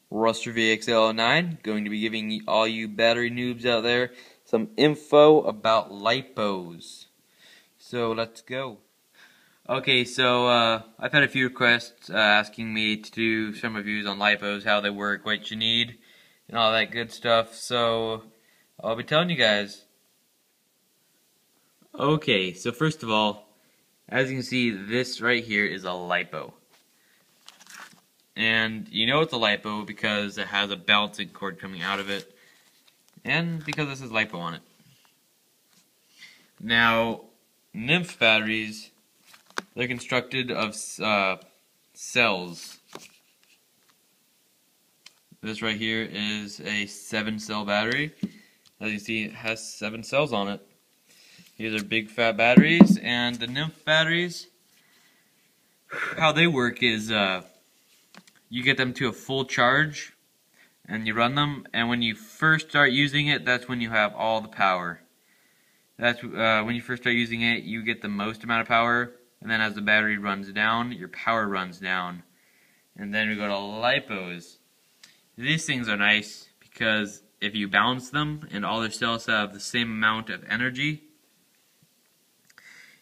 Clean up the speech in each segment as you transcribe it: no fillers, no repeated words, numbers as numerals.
Rustler VXL9, going to be giving all you battery noobs out there some info about lipos. So let's go. Okay, so I've had a few requests asking me to do some reviews on lipos, how they work, what you need, and all that good stuff. So I'll be telling you guys. Okay, so first of all, as you can see, this right here is a lipo. And you know it's a lipo because it has a balancing cord coming out of it, and because this is lipo on it. Now, nymph batteries, they're constructed of cells. This right here is a 7-cell battery. As you see, it has 7 cells on it. These are big fat batteries, and the nymph batteries, how they work is you get them to a full charge and you run them, and when you first start using it, that's when you have all the power. That's when you first start using it, you get the most amount of power, and then as the battery runs down, your power runs down. And then we go to lipos. These things are nice because if you balance them and all their cells have the same amount of energy,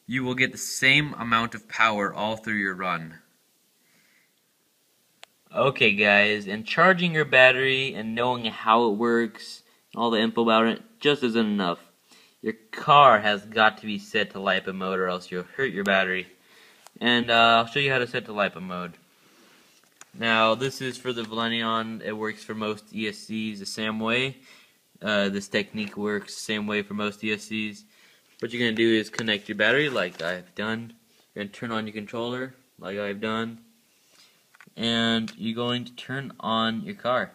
you will get the same amount of power all through your run. Okay guys, and charging your battery and knowing how it works, and all the info about it, just isn't enough. Your car has got to be set to Lipo mode or else you'll hurt your battery. And I'll show you how to set to Lipo mode. Now this is for the Valenion. It works for most ESCs the same way. This technique works the same way for most ESCs. What you're going to do is connect your battery like I've done. You're going to turn on your controller like I've done. And you're going to turn on your car.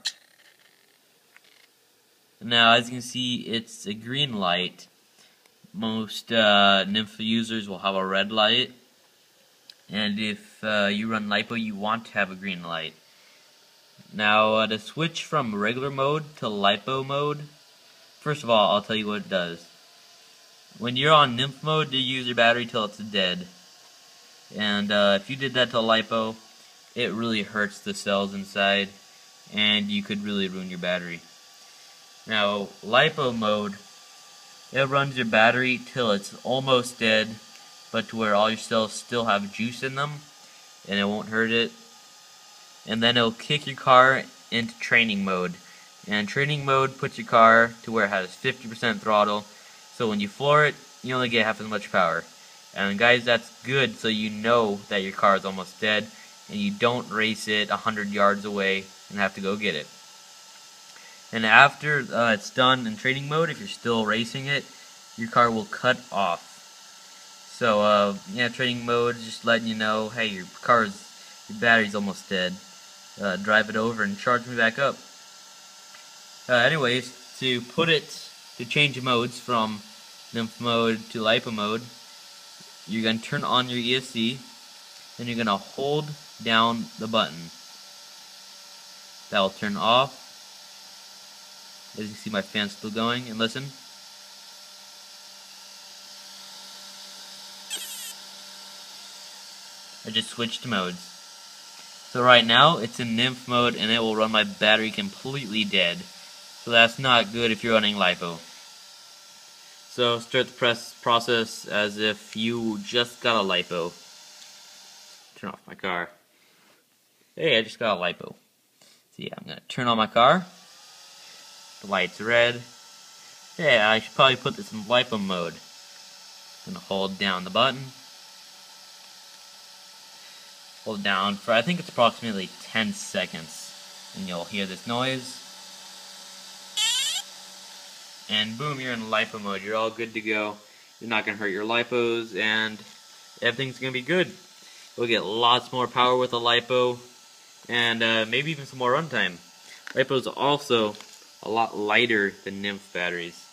Now, as you can see, it's a green light. Most nymph users will have a red light. And if you run lipo, you want to have a green light. Now, to switch from regular mode to lipo mode, first of all, I'll tell you what it does. When you're on nymph mode, you use your battery till it's dead. And if you did that to lipo, it really hurts the cells inside, and you could really ruin your battery. Now, lipo mode, it runs your battery till it's almost dead, but to where all your cells still have juice in them, and it won't hurt it. And then it'll kick your car into training mode. And training mode puts your car to where it has 50% throttle, so when you floor it, you only get half as much power. And guys, that's good, so you know that your car is almost dead, and you don't race it 100 yards away and have to go get it. And after it's done in training mode, if you're still racing it, your car will cut off. So yeah, training mode is just letting you know, hey, your battery's almost dead. Drive it over and charge me back up. Anyways, to change modes from nymph mode to lipo mode, you're going to turn on your ESC, and you're going to hold down the button. That will turn off. As you can see, my fan's still going, and listen. I just switched modes. So right now, it's in nymph mode, and it will run my battery completely dead. So that's not good if you're running lipo. So start the process as if you just got a lipo. Turn off my car. Hey, I just got a lipo. So yeah, I'm gonna turn on my car. The light's red. Yeah, I should probably put this in lipo mode. I'm gonna hold down the button. Hold down for, I think it's approximately 10 seconds. And you'll hear this noise. And boom, you're in lipo mode. You're all good to go. You're not gonna hurt your lipos, and everything's gonna be good. We'll get lots more power with a lipo, and maybe even some more runtime. Lipo's also a lot lighter than nymph batteries.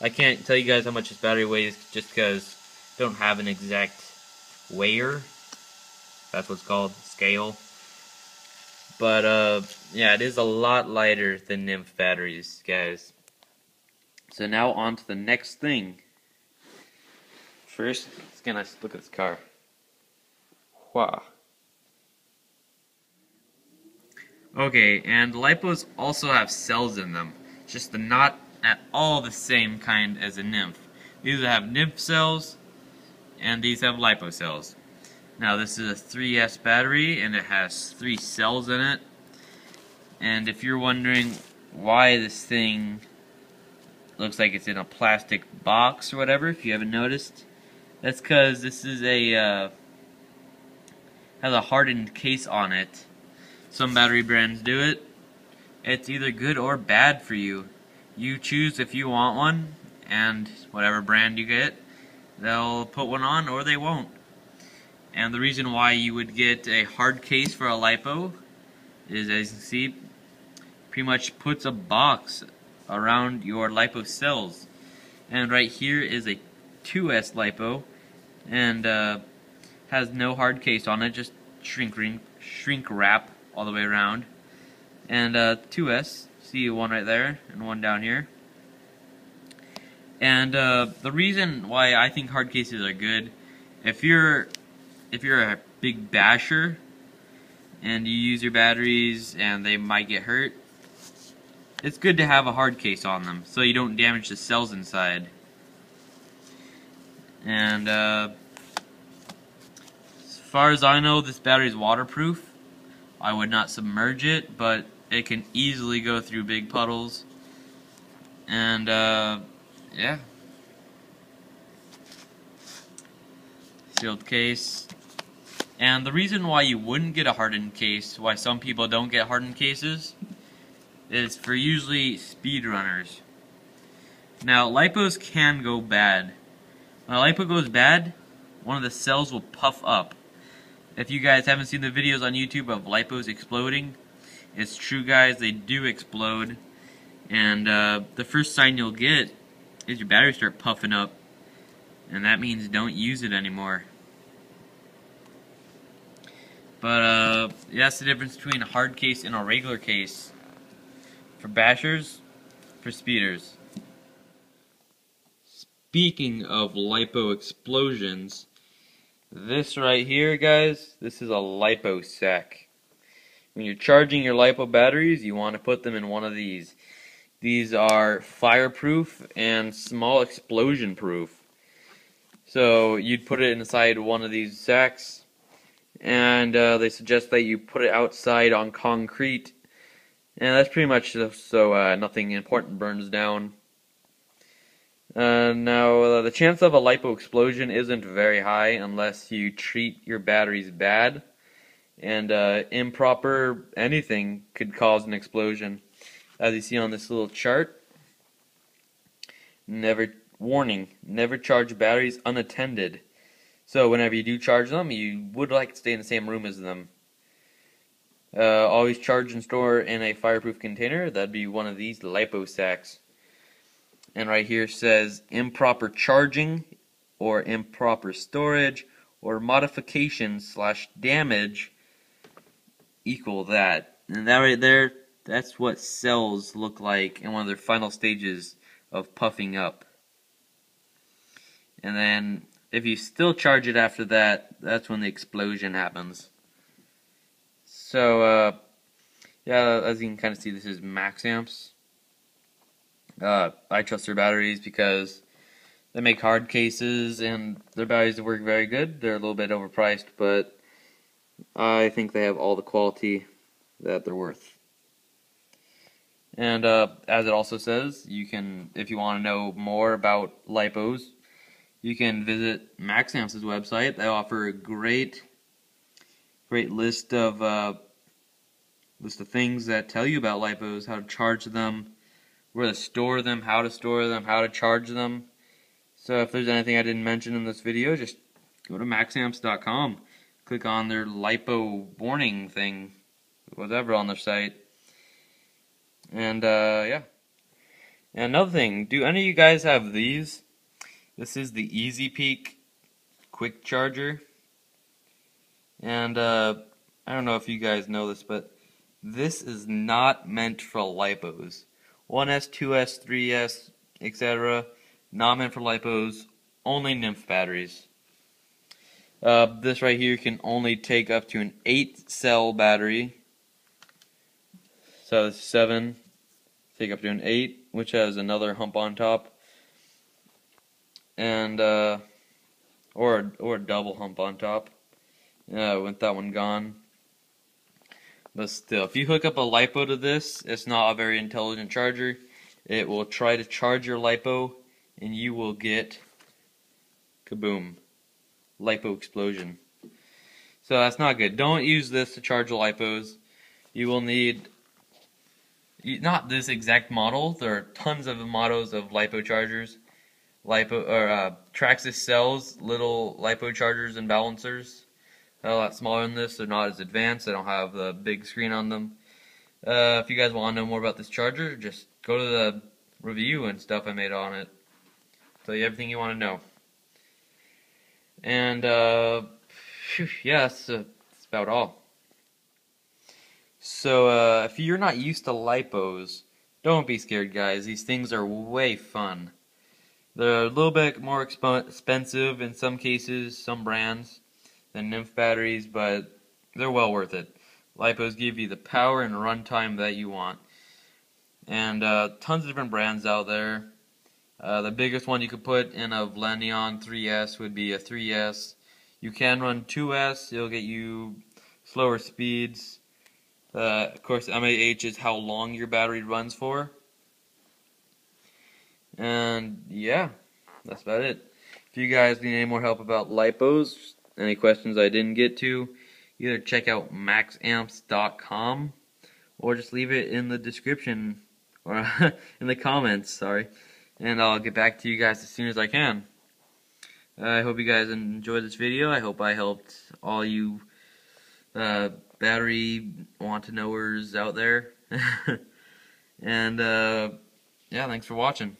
I can't tell you guys how much this battery weighs just because I don't have an exact weigher. That's what's called, scale. But yeah, it is a lot lighter than nymph batteries, guys. So now on to the next thing. First, let's get a nice look at this car. Wow. Okay, and Lipos also have cells in them, just not at all the same kind as a nymph. These have nymph cells, and these have lipo cells. Now this is a 3S battery, and it has 3 cells in it. And if you're wondering why this thing looks like it's in a plastic box or whatever, if you haven't noticed, that's because this is has a hardened case on it. Some battery brands do it. It's either good or bad for you. You choose if you want one, and whatever brand you get, they'll put one on or they won't. And the reason why you would get a hard case for a lipo is, as you can see, pretty much puts a box around your lipo cells. And right here is a 2S lipo, and has no hard case on it, just shrink wrap all the way around. And 2S, see one right there and one down here. And the reason why I think hard cases are good, if you're a big basher and you use your batteries and they might get hurt, it's good to have a hard case on them so you don't damage the cells inside. And as far as I know, this battery is waterproof. I would not submerge it, but it can easily go through big puddles. And yeah, sealed case. And the reason why you wouldn't get a hardened case, why some people don't get hardened cases, is for usually speedrunners. Now, lipos can go bad. When a lipo goes bad, one of the cells will puff up. If you guys haven't seen the videos on YouTube of lipos exploding, it's true, guys, they do explode. And the first sign you'll get is your battery start puffing up, and that means don't use it anymore. But yeah, that's the difference between a hard case and a regular case. For bashers, for speeders. Speaking of lipo explosions, this right here, guys, this is a Lipo Sack. When you're charging your lipo batteries, you want to put them in one of these. These are fireproof and small explosion proof. So you'd put it inside one of these sacks, and they suggest that you put it outside on concrete, and that's pretty much so nothing important burns down. Now, the chance of a lipo explosion isn't very high unless you treat your batteries bad, and improper anything could cause an explosion. As you see on this little chart, warning, never charge batteries unattended. So whenever you do charge them, you would like to stay in the same room as them. Always charge and store in a fireproof container. That'd be one of these Lipo Sacks. And right here says improper charging or improper storage or modification/damage equal that. And that right there, that's what cells look like in one of their final stages of puffing up. And then if you still charge it after that, that's when the explosion happens. So yeah, as you can kind of see, this is MaxAmps. I trust their batteries because they make hard cases and their batteries work very good. They're a little bit overpriced, but I think they have all the quality that they're worth. And as it also says, you can, if you want to know more about lipos, you can visit MaxAmps' website. They offer a great list of things that tell you about lipos, how to charge them, where to store them, how to charge them. So if there's anything I didn't mention in this video, just go to maxamps.com, click on their lipo warning thing, whatever on their site. And yeah. And another thing, do any of you guys have these? This is the Easy Peak quick charger. And I don't know if you guys know this, but this is not meant for lipos. 1S, 2S, 3S, etc. Not meant for lipos, only nymph batteries. This right here can only take up to an 8-cell battery. So this is 7, take up to an 8, which has another hump on top, and or a double hump on top. With that one gone. But still, if you hook up a Lipo to this, it's not a very intelligent charger. It will try to charge your Lipo, and you will get kaboom, Lipo explosion. So that's not good. Don't use this to charge the Lipos. You will need, not this exact model, there are tons of models of Lipo chargers. Traxxas sells little Lipo chargers and balancers. They're a lot smaller than this. They're not as advanced. They don't have the big screen on them. If you guys want to know more about this charger, just go to the review and stuff I made on it. Tell you everything you want to know. And yeah, that's about all. So if you're not used to Lipos, don't be scared, guys. These things are way fun. They're a little bit more expensive in some cases, some brands, than Nymph batteries, but they're well worth it. Lipos give you the power and runtime that you want. And tons of different brands out there. The biggest one you could put in a Vlenion 3S would be a 3S. You can run 2S, it'll get you slower speeds. Of course, mAh is how long your battery runs for. And yeah, that's about it. If you guys need any more help about Lipos, any questions I didn't get to, either check out MaxAmps.com or just leave it in the description or in the comments, sorry, and I'll get back to you guys as soon as I can. I hope you guys enjoyed this video. I hope I helped all you battery want-to-knowers out there. And yeah, thanks for watching.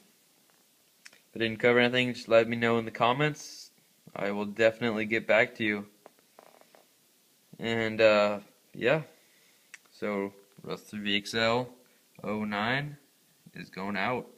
If I didn't cover anything, just let me know in the comments. I will definitely get back to you. And yeah, so Rustler VXL 09 is going out.